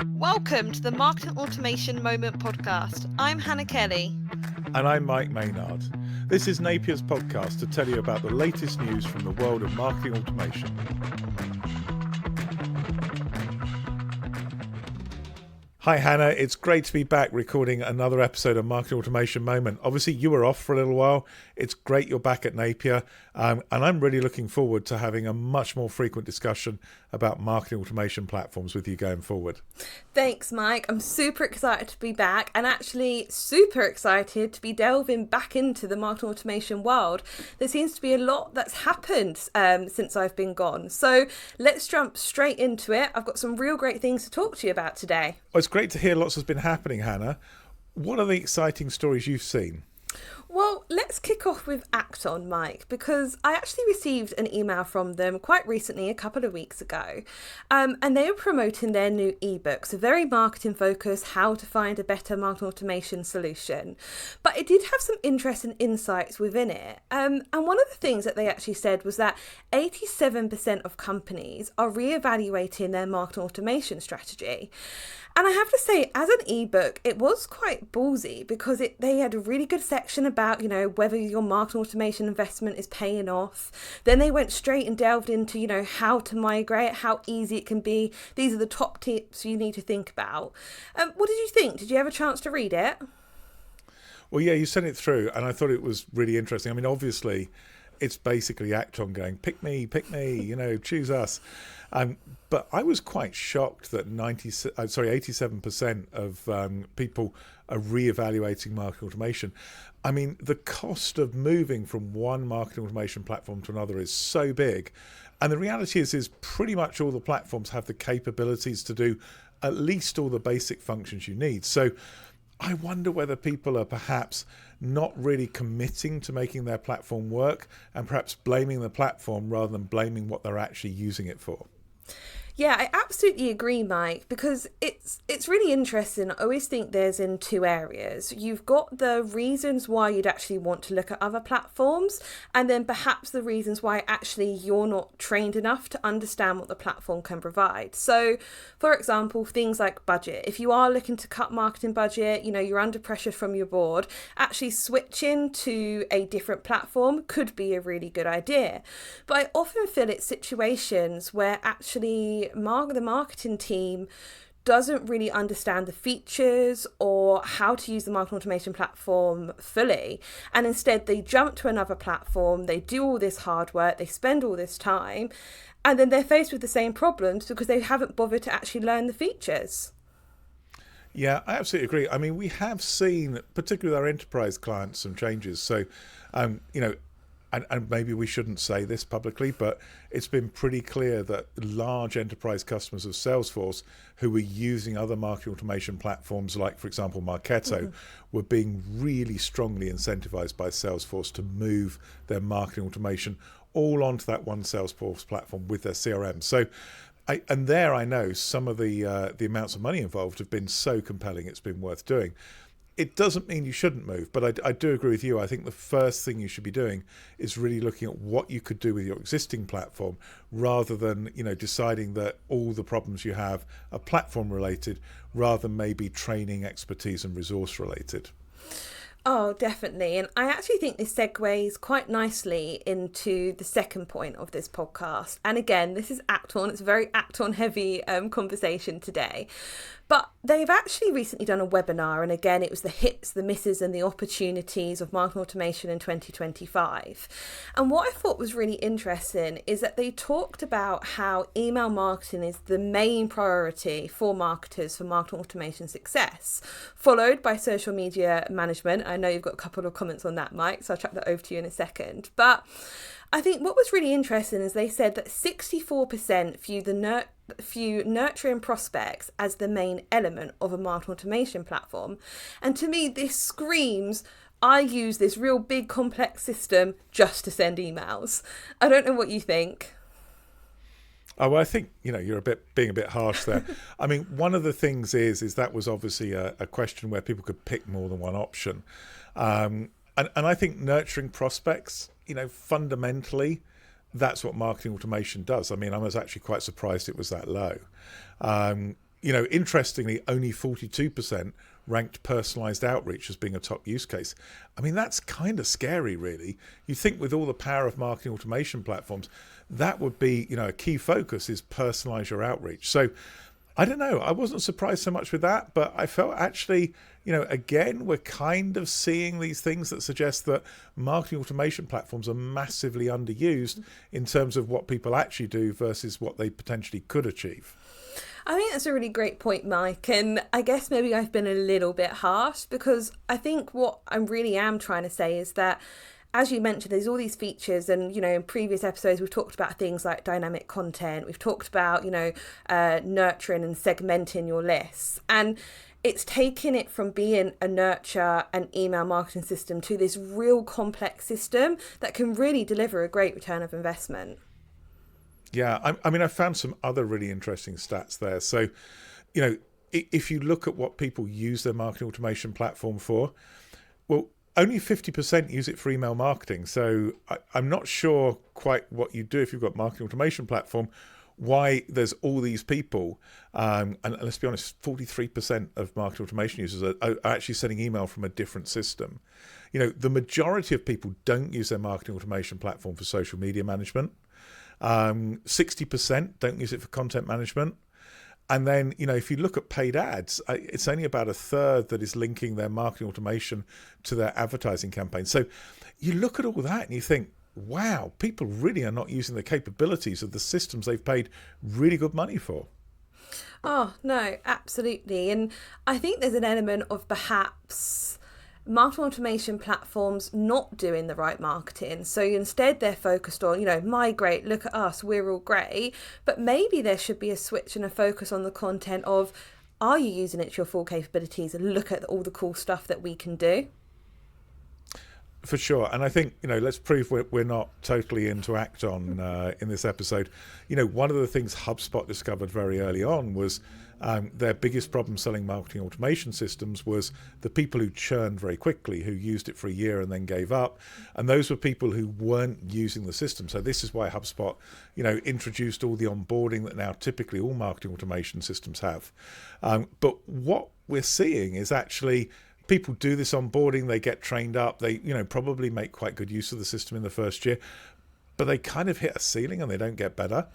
Welcome to the Marketing Automation Moment podcast. I'm Hannah Kelly. And I'm Mike Maynard. This is Napier's podcast to tell you about the latest news from the world of marketing automation. Hi Hannah, it's great to be back recording another episode of Marketing Automation Moment. Obviously you were off for a little while. It's great you're back at Napier, and I'm really looking forward to having a much more frequent discussion about marketing automation platforms with you going forward. Thanks, Mike. I'm super excited to be back, and actually super excited to be delving back into the marketing automation world. There seems to be a lot that's happened since I've been gone. So let's jump straight into it. I've got some real great things to talk to you about today. Well, it's great to hear lots has been happening, Hannah. What are the exciting stories you've seen? Well, let's kick off with Acton, Mike, because I actually received an email from them quite recently, a couple of weeks ago, and they were promoting their new eBook, so very marketing focused, how to find a better marketing automation solution. But it did have some interesting insights within it, and one of the things that they actually said was that 87% of companies are reevaluating their marketing automation strategy. And I have to say, as an ebook, it was quite ballsy because they had a really good section about, whether your marketing automation investment is paying off. Then they went straight and delved into, how to migrate, how easy it can be. These are the top tips you need to think about. What did you think? Did you have a chance to read it? Well, yeah, you sent it through and I thought it was really interesting. I mean, obviously, it's basically Acton going, pick me, choose us. But I was quite shocked that 87% of people are reevaluating marketing automation. I mean, the cost of moving from one marketing automation platform to another is so big. And the reality is pretty much all the platforms have the capabilities to do at least all the basic functions you need. So I wonder whether people are perhaps not really committing to making their platform work and perhaps blaming the platform rather than blaming what they're actually using it for. Yeah, I absolutely agree, Mike, because it's really interesting. I always think there's in two areas. You've got the reasons why you'd actually want to look at other platforms, and then perhaps the reasons why actually you're not trained enough to understand what the platform can provide. So, for example, things like budget. If you are looking to cut marketing budget, you're under pressure from your board, actually switching to a different platform could be a really good idea. But I often feel it's situations where actually the marketing team doesn't really understand the features or how to use the marketing automation platform fully. And instead they jump to another platform, they do all this hard work, they spend all this time, and then they're faced with the same problems because they haven't bothered to actually learn the features. Yeah, I absolutely agree. I mean, we have seen, particularly with our enterprise clients, some changes. So, and maybe we shouldn't say this publicly, but it's been pretty clear that large enterprise customers of Salesforce who were using other marketing automation platforms like, for example, Marketo, were being really strongly incentivized by Salesforce to move their marketing automation all onto that one Salesforce platform with their CRM. So, I know some of the amounts of money involved have been so compelling it's been worth doing. It doesn't mean you shouldn't move, but I do agree with you. I think the first thing you should be doing is really looking at what you could do with your existing platform rather than, deciding that all the problems you have are platform related rather than maybe training, expertise and resource related. Oh, definitely. And I actually think this segues quite nicely into the second point of this podcast. And again, this is Acton. It's a very Acton heavy conversation today. But they've actually recently done a webinar. And again, it was the hits, the misses and the opportunities of marketing automation in 2025. And what I thought was really interesting is that they talked about how email marketing is the main priority for marketers for marketing automation success, followed by social media management. I know you've got a couple of comments on that, Mike, so I'll chuck that over to you in a second. But I think what was really interesting is they said that 64% view nurturing prospects as the main element of a marketing automation platform. And to me, this screams, I use this real big complex system just to send emails. I don't know what you think. Oh, well, I think, you're being a bit harsh there. I mean, one of the things is that was obviously a question where people could pick more than one option. And I think nurturing prospects, fundamentally, that's what marketing automation does. I mean, I was actually quite surprised it was that low. interestingly, only 42% ranked personalized outreach as being a top use case. I mean, that's kind of scary, really. You think with all the power of marketing automation platforms, that would be, a key focus is personalize your outreach. So I don't know. I wasn't surprised so much with that, but I felt actually, again, we're kind of seeing these things that suggest that marketing automation platforms are massively underused in terms of what people actually do versus what they potentially could achieve. I think that's a really great point, Mike. And I guess maybe I've been a little bit harsh, because I think what I really am trying to say is that, as you mentioned, there's all these features, and in previous episodes we've talked about things like dynamic content. We've talked about nurturing and segmenting your lists, and it's taken it from being a nurture and email marketing system to this real complex system that can really deliver a great return of investment. Yeah, I found some other really interesting stats there. So, if you look at what people use their marketing automation platform for, well, only 50% use it for email marketing. So I'm not sure quite what you do if you've got marketing automation platform, why there's all these people. And let's be honest, 43% of marketing automation users are actually sending email from a different system. The majority of people don't use their marketing automation platform for social media management. 60% don't use it for content management. And then, if you look at paid ads, it's only about a third that is linking their marketing automation to their advertising campaign. So you look at all that and you think, wow, people really are not using the capabilities of the systems they've paid really good money for. Oh, no, absolutely. And I think there's an element of perhaps marketing automation platforms not doing the right marketing. So instead they're focused on, migrate, look at us, we're all great. But maybe there should be a switch and a focus on the content of, are you using it to your full capabilities, and look at all the cool stuff that we can do? For sure. And I think, let's prove we're not totally into Acton in this episode. One of the things HubSpot discovered very early on was their biggest problem selling marketing automation systems was the people who churned very quickly, who used it for a year and then gave up. And those were people who weren't using the system. So this is why HubSpot, introduced all the onboarding that now typically all marketing automation systems have. But what we're seeing is actually people do this onboarding, they get trained up, they probably make quite good use of the system in the first year, but they kind of hit a ceiling and they don't get better.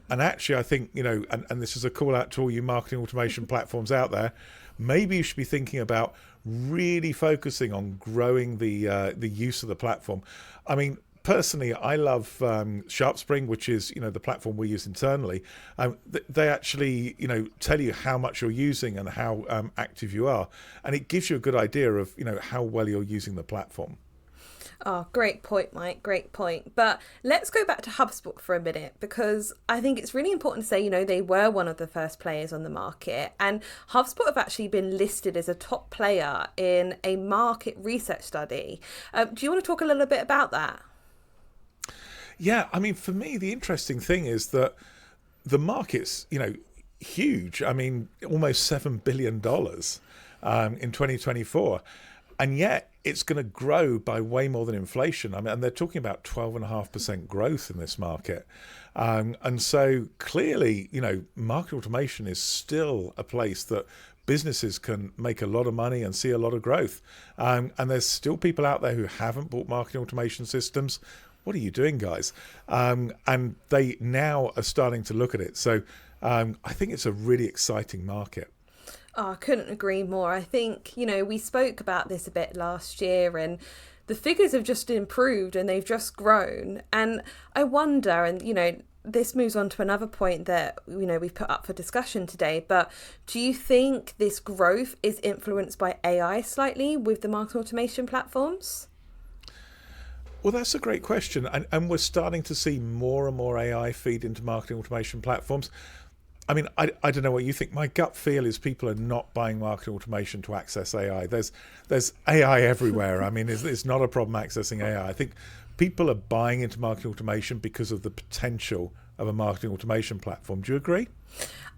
And actually, I think, and this is a call out to all you marketing automation platforms out there, maybe you should be thinking about really focusing on growing the use of the platform. I mean, personally, I love SharpSpring, which is, the platform we use internally. They actually, tell you how much you're using and how active you are. And it gives you a good idea of, how well you're using the platform. Oh, great point, Mike. Great point. But let's go back to HubSpot for a minute, because I think it's really important to say, they were one of the first players on the market, and HubSpot have actually been listed as a top player in a market research study. Do you want to talk a little bit about that? Yeah, I mean, for me, the interesting thing is that the market's, huge. I mean, almost $7 billion in 2024. And yet it's going to grow by way more than inflation. I mean, and they're talking about 12.5% growth in this market. And so clearly, market automation is still a place that businesses can make a lot of money and see a lot of growth. And there's still people out there who haven't bought marketing automation systems. What are you doing, guys? And they now are starting to look at it. So I think it's a really exciting market. Oh, I couldn't agree more. I think, we spoke about this a bit last year, and the figures have just improved and they've just grown. And I wonder, and, this moves on to another point that, we've put up for discussion today, but do you think this growth is influenced by AI slightly with the marketing automation platforms? Well, that's a great question. And we're starting to see more and more AI feed into marketing automation platforms. I mean, I don't know what you think. My gut feel is people are not buying marketing automation to access AI. There's AI everywhere. I mean, it's not a problem accessing AI. I think people are buying into marketing automation because of the potential of a marketing automation platform. Do you agree?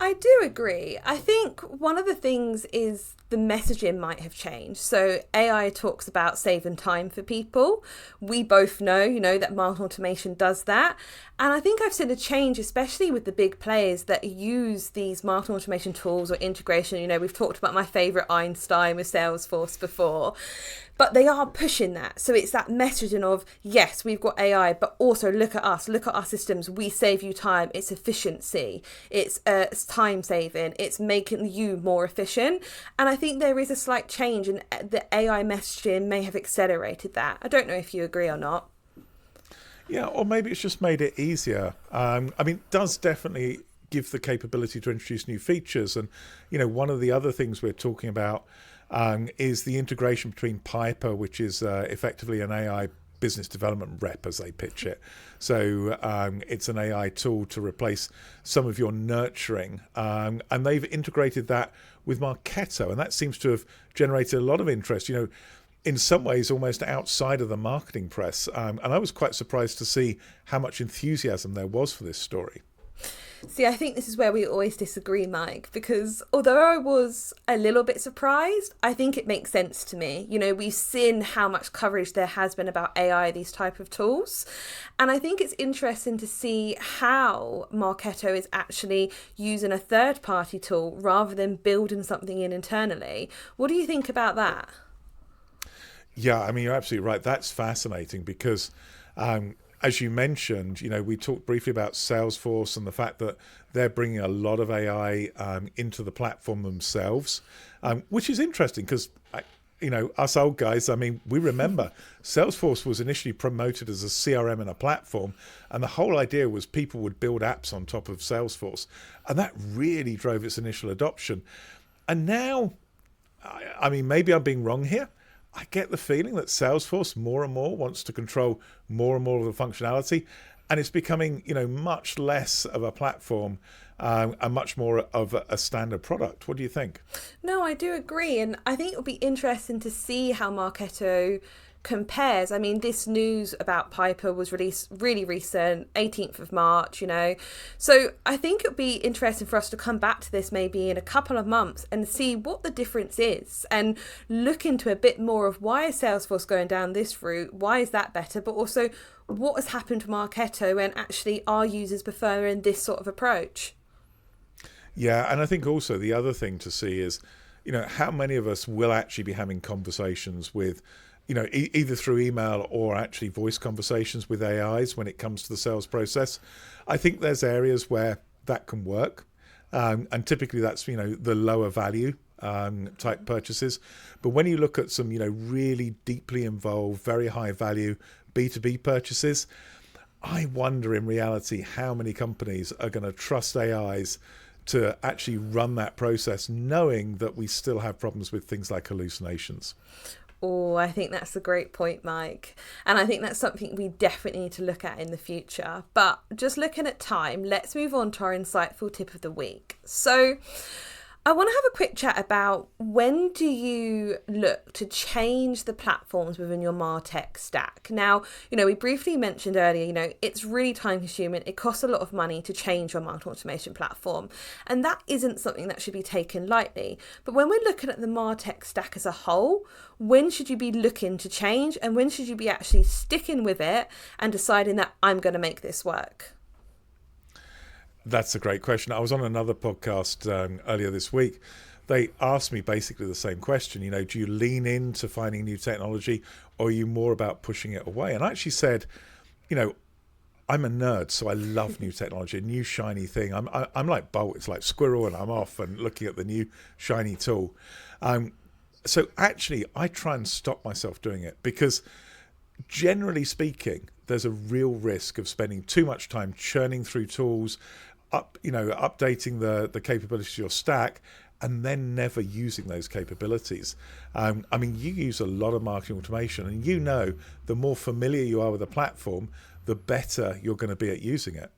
I do agree. I think one of the things is the messaging might have changed. So AI talks about saving time for people. We both know, that marketing automation does that. And I think I've seen a change, especially with the big players that use these marketing automation tools or integration. We've talked about my favourite Einstein with Salesforce before, but they are pushing that. So it's that messaging of, yes, we've got AI, but also look at us, look at our systems. We save you time. It's efficiency. It's time saving. It's making you more efficient. And I think there is a slight change, and the AI messaging may have accelerated that. I don't know if you agree or not. Yeah, or maybe it's just made it easier. It does definitely give the capability to introduce new features. And, one of the other things we're talking about is the integration between Piper, which is effectively an AI business development rep, as they pitch it. So it's an AI tool to replace some of your nurturing. And they've integrated that with Marketo, and that seems to have generated a lot of interest, in some ways almost outside of the marketing press. And I was quite surprised to see how much enthusiasm there was for this story. See, I think this is where we always disagree, Mike, because although I was a little bit surprised, I think it makes sense to me. We've seen how much coverage there has been about AI, these type of tools. And I think it's interesting to see how Marketo is actually using a third-party tool rather than building something in internally. What do you think about that? Yeah, you're absolutely right. That's fascinating because as you mentioned, we talked briefly about Salesforce and the fact that they're bringing a lot of AI into the platform themselves, which is interesting because, us old guys, we remember Salesforce was initially promoted as a CRM and a platform, and the whole idea was people would build apps on top of Salesforce, and that really drove its initial adoption. And now, maybe I'm being wrong here, I get the feeling that Salesforce more and more wants to control more and more of the functionality, and it's becoming, much less of a platform and much more of a standard product. What do you think? No, I do agree, and I think it'll be interesting to see how Marketo compares. This news about Piper was released really recent, 18th of March, So I think it'll be interesting for us to come back to this maybe in a couple of months and see what the difference is and look into a bit more of why is Salesforce going down this route, why is that better, but also what has happened to Marketo and actually are users preferring this sort of approach. Yeah, and I think also the other thing to see is, how many of us will actually be having conversations with either through email or actually voice conversations with AIs when it comes to the sales process. I think there's areas where that can work. And typically that's, the lower value type purchases. But when you look at some, really deeply involved, very high value B2B purchases, I wonder in reality how many companies are going to trust AIs to actually run that process, knowing that we still have problems with things like hallucinations. Oh, I think that's a great point, Mike. And I think that's something we definitely need to look at in the future. But just looking at time, let's move on to our insightful tip of the week. So I want to have a quick chat about when do you look to change the platforms within your MarTech stack? Now, we briefly mentioned earlier, it's really time consuming. It costs a lot of money to change your marketing automation platform. And that isn't something that should be taken lightly. But when we're looking at the MarTech stack as a whole, when should you be looking to change? And when should you be actually sticking with it and deciding that I'm going to make this work? That's a great question. I was on another podcast earlier this week. They asked me basically the same question. Do you lean into finding new technology or are you more about pushing it away? And I actually said, I'm a nerd, so I love new technology, a new shiny thing. I'm like Bolt, it's like squirrel, and I'm off and looking at the new shiny tool. So actually, I try and stop myself doing it because generally speaking, there's a real risk of spending too much time churning through tools, updating the capabilities of your stack, and then never using those capabilities. You use a lot of marketing automation, and the more familiar you are with a platform, the better you're going to be at using it.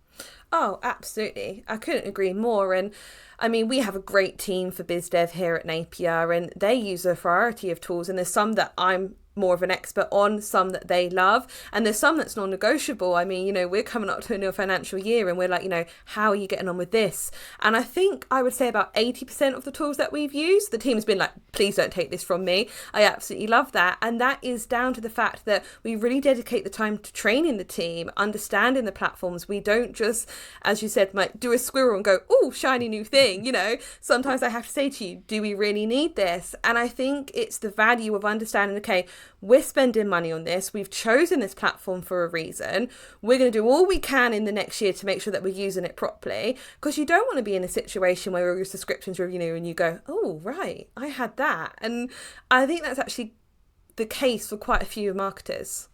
Oh, absolutely. I couldn't agree more. And we have a great team for biz dev here at Napier, and they use a variety of tools, and there's some that I'm more of an expert on, some that they love, and there's some that's non-negotiable. I mean, we're coming up to a new financial year and we're like, how are you getting on with this? And I think I would say about 80% of the tools that we've used, the team's been like, please don't take this from me. I absolutely love that. And that is down to the fact that we really dedicate the time to training the team, understanding the platforms. We don't just, as you said, Mike, do a squirrel and go, oh, shiny new thing. Sometimes I have to say to you, do we really need this? And I think it's the value of understanding, okay, we're spending money on this. We've chosen this platform for a reason. We're going to do all we can in the next year to make sure that we're using it properly, because you don't want to be in a situation where your subscriptions renew and you go, oh, right, I had that. And I think that's actually the case for quite a few marketers.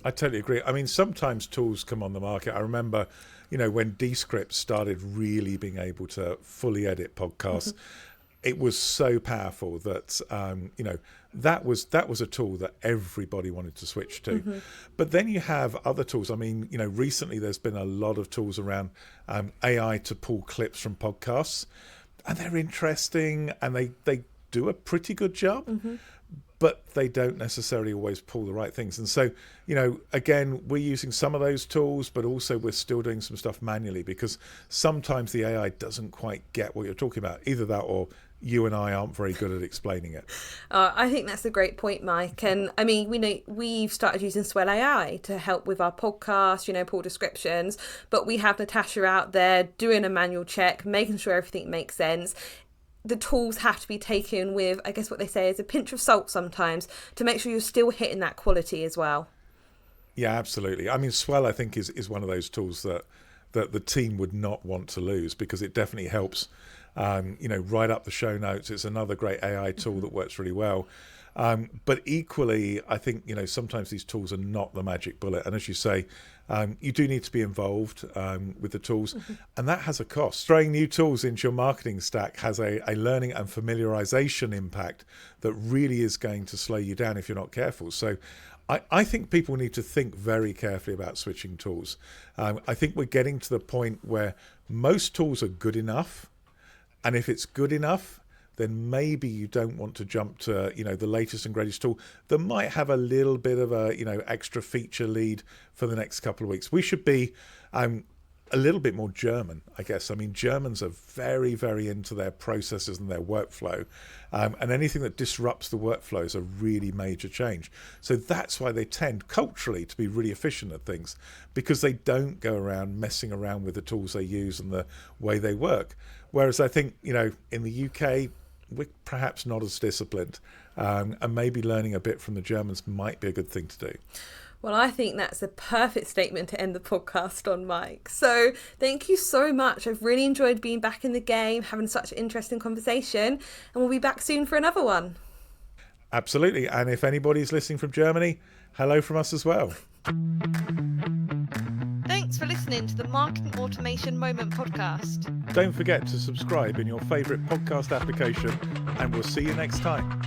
I totally agree. I mean, sometimes tools come on the market. I remember, when Descript started really being able to fully edit podcasts, it was so powerful that that was a tool that everybody wanted to switch to. But then you have other tools. I mean, recently there's been a lot of tools around AI to pull clips from podcasts, and they're interesting and they do a pretty good job. But they don't necessarily always pull the right things. And so, again, we're using some of those tools, but also we're still doing some stuff manually, because sometimes the AI doesn't quite get what you're talking about. Either that or you and I aren't very good at explaining it. I think that's a great point, Mike. And I mean, we've started using Swell AI to help with our podcast, pull descriptions, but we have Natasha out there doing a manual check, making sure everything makes sense. The tools have to be taken with, I guess what they say is a pinch of salt sometimes, to make sure you're still hitting that quality as well. Yeah, absolutely. I mean, Swell, I think, is one of those tools that the team would not want to lose, because it definitely helps, write up the show notes. It's another great AI tool that works really well. But equally, I think, sometimes these tools are not the magic bullet. And as you say, you do need to be involved with the tools, and that has a cost. Throwing new tools into your marketing stack has a learning and familiarization impact that really is going to slow you down if you're not careful. So I think people need to think very carefully about switching tools. I think we're getting to the point where most tools are good enough, and if it's good enough, then maybe you don't want to jump to, the latest and greatest tool that might have a little bit of a, extra feature lead for the next couple of weeks. We should be a little bit more German, I guess. I mean, Germans are very, very into their processes and their workflow. And anything that disrupts the workflow is a really major change. So that's why they tend culturally to be really efficient at things, because they don't go around messing around with the tools they use and the way they work. Whereas I think, in the UK, we're perhaps not as disciplined, and maybe learning a bit from the Germans might be a good thing to do. Well, I think that's a perfect statement to end the podcast on, Mike. So thank you so much. I've really enjoyed being back in the game, having such an interesting conversation, and we'll be back soon for another one. Absolutely. And if anybody's listening from Germany, hello from us as well. Thanks for listening to the Marketing Automation Moment podcast. Don't forget to subscribe in your favourite podcast application, and we'll see you next time.